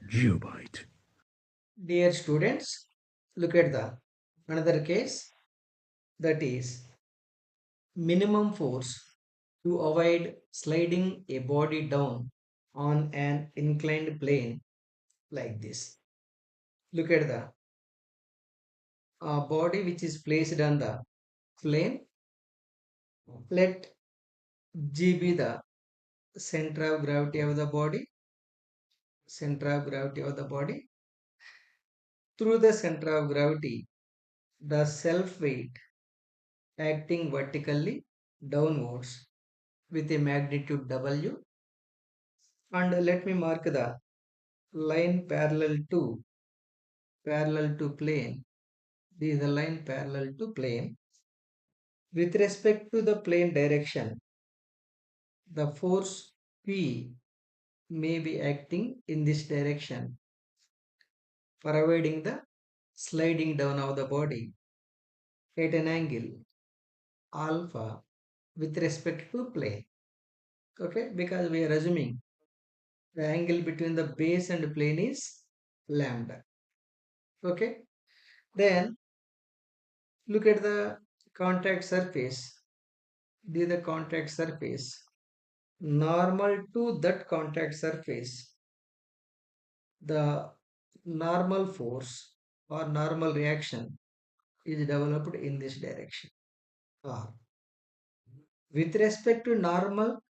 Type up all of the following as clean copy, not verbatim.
geobyte. Dear students, look at the another case, that is minimum force to avoid sliding a body down on an inclined plane like this. Look at the body which is placed on the plane. Let G be the center of gravity of the body, center of gravity of the body. Through the center of gravity, the self weight acting vertically downwards with a magnitude W, and let me mark the line parallel to plane. This is the line parallel to plane. With respect to the plane direction, the force P may be acting in this direction for avoiding the sliding down of the body at an angle alpha with respect to plane. Okay, because we are assuming the angle between the base and plane is lambda. Okay, then look at the contact surface. This is the contact surface. Normal to that contact surface, the normal force or normal reaction is developed in this direction. R. With respect to normal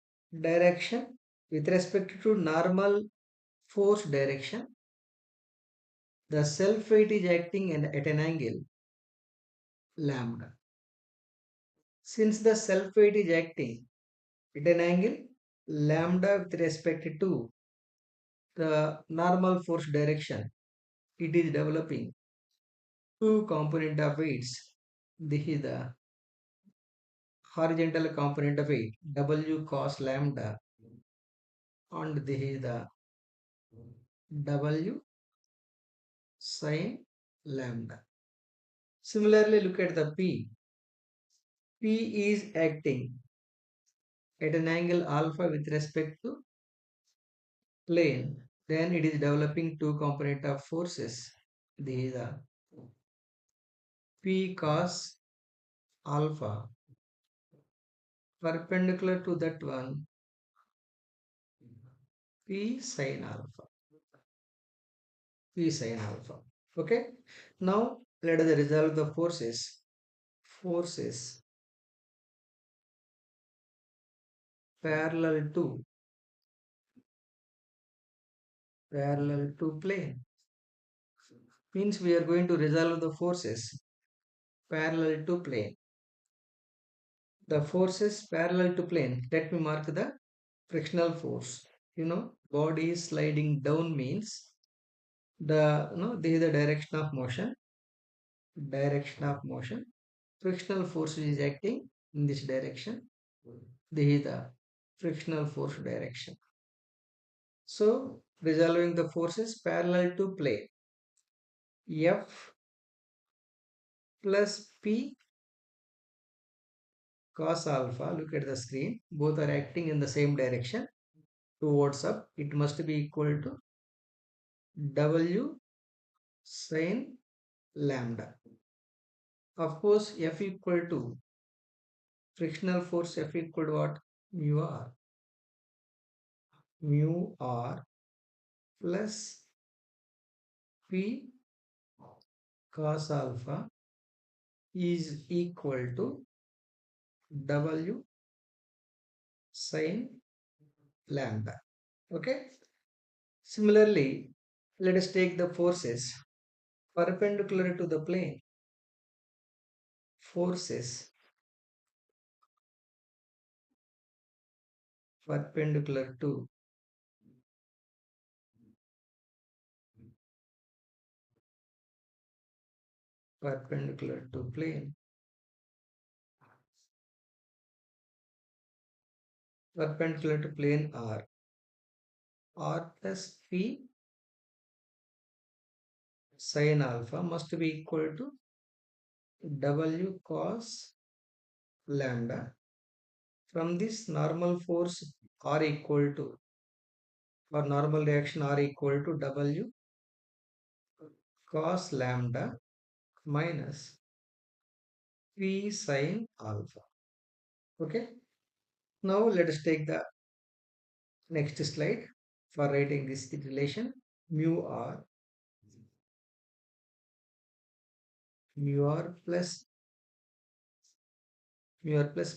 direction, with respect to normal force direction, the self weight is acting at an angle lambda. Since the self weight is acting at an angle lambda with respect to the normal force direction, it is developing two component of weights. This is the horizontal component of weight W cos lambda, and this is the W sin lambda. Similarly, look at the P. P is acting at an angle alpha with respect to plane. Then it is developing two component of forces. These are P cos alpha perpendicular to that one, P sin alpha. P sin alpha. Okay. Now let us resolve the forces. Forces parallel to plane means we are going to resolve the forces parallel to plane. The forces parallel to plane. Let me mark the frictional force. Body is sliding down means this is the direction of motion. Direction of motion. Frictional force is acting in this direction. This is the frictional force direction. So resolving the forces parallel to plane. F plus P cos alpha, look at the screen, both are acting in the same direction towards up. It must be equal to W sin lambda. Of course, F equal to frictional force, F equal to what? Mu R. Mu R plus P cos alpha is equal to W sin lambda. Okay. Similarly, let us take the forces perpendicular to the plane. Forces perpendicular to plane. Perpendicular to plane R. R plus P sin alpha must be equal to W cos lambda. From this normal force R equal to for normal reaction R equal to W cos lambda minus P sin alpha. Okay. Now let us take the next slide for writing this relation. Mu r plus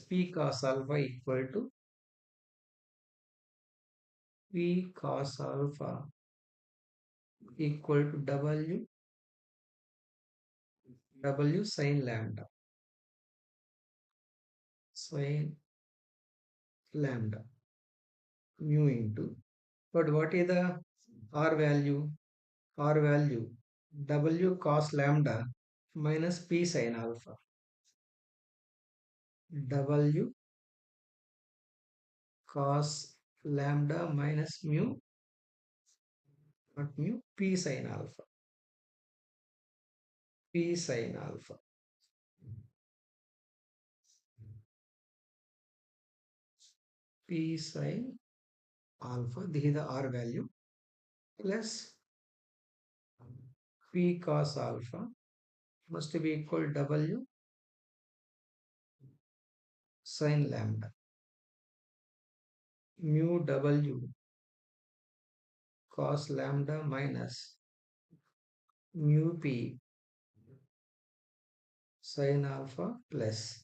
P cos alpha equal to P cos alpha equal to W sin lambda. Sin lambda mu into, but what is the R value? R value W cos lambda minus P sin alpha. W cos lambda minus mu, not mu, P sin alpha. P sin alpha. P sin alpha, this is the R value, plus P cos alpha must be equal W sin lambda. Mu W cos lambda minus mu P sin alpha plus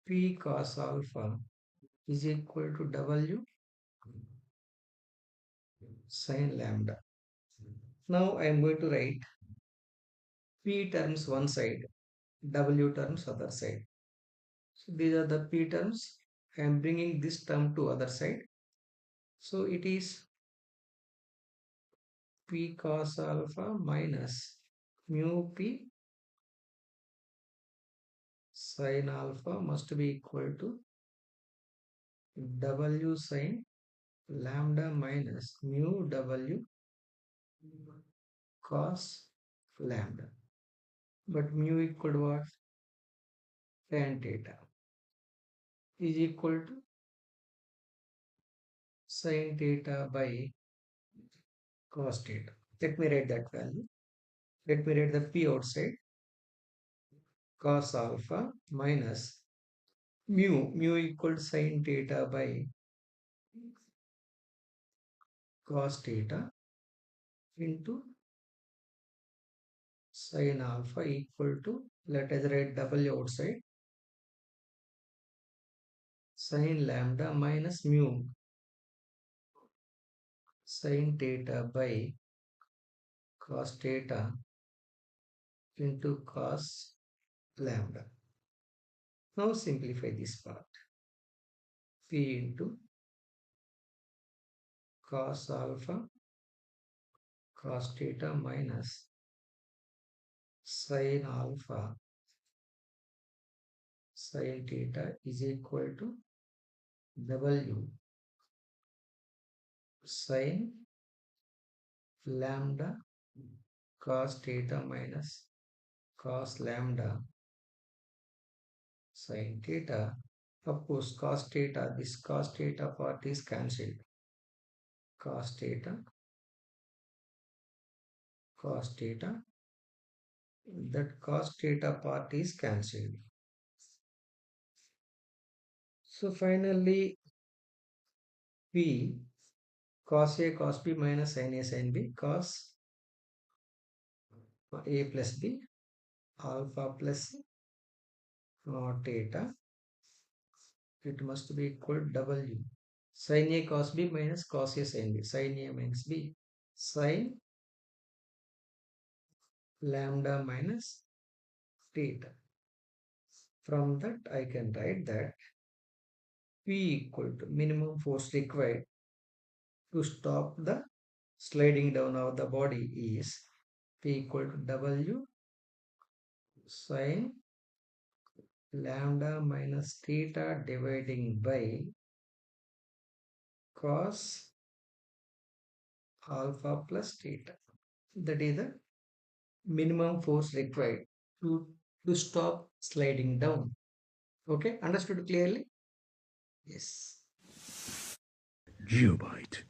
P cos alpha is equal to W sin lambda. Now I am going to write P terms one side, W terms other side. So these are the P terms. I am bringing this term to other side. So it is P cos alpha minus mu P sin alpha must be equal to W sin lambda minus mu W cos lambda. But mu equal to what? Tan theta is equal to sin theta by cos theta. Let me write that value. Let me write the P outside. Cos alpha minus mu equal to sin theta by cos theta into sin alpha equal to, let us write W outside, sin lambda minus mu sin theta by cos theta into cos lambda. Now simplify this part. P into cos alpha cos theta minus sin alpha sin theta is equal to W sin lambda cos theta minus cos lambda sin theta. Of course, cos theta, this cos theta part is cancelled. Cos theta, cos theta, that cos theta part is cancelled. So finally, P cos A cos B minus sin A sin B cos A plus B alpha plus theta, it must be equal to W sin A cos B minus cos A sin B, sin A minus B, sin lambda minus theta. From that I can write that P equal to minimum force required to stop the sliding down of the body is P equal to W sin lambda minus theta dividing by cos alpha plus theta. That is the minimum force required to stop sliding down. Okay, understood clearly? Yes. geobyte.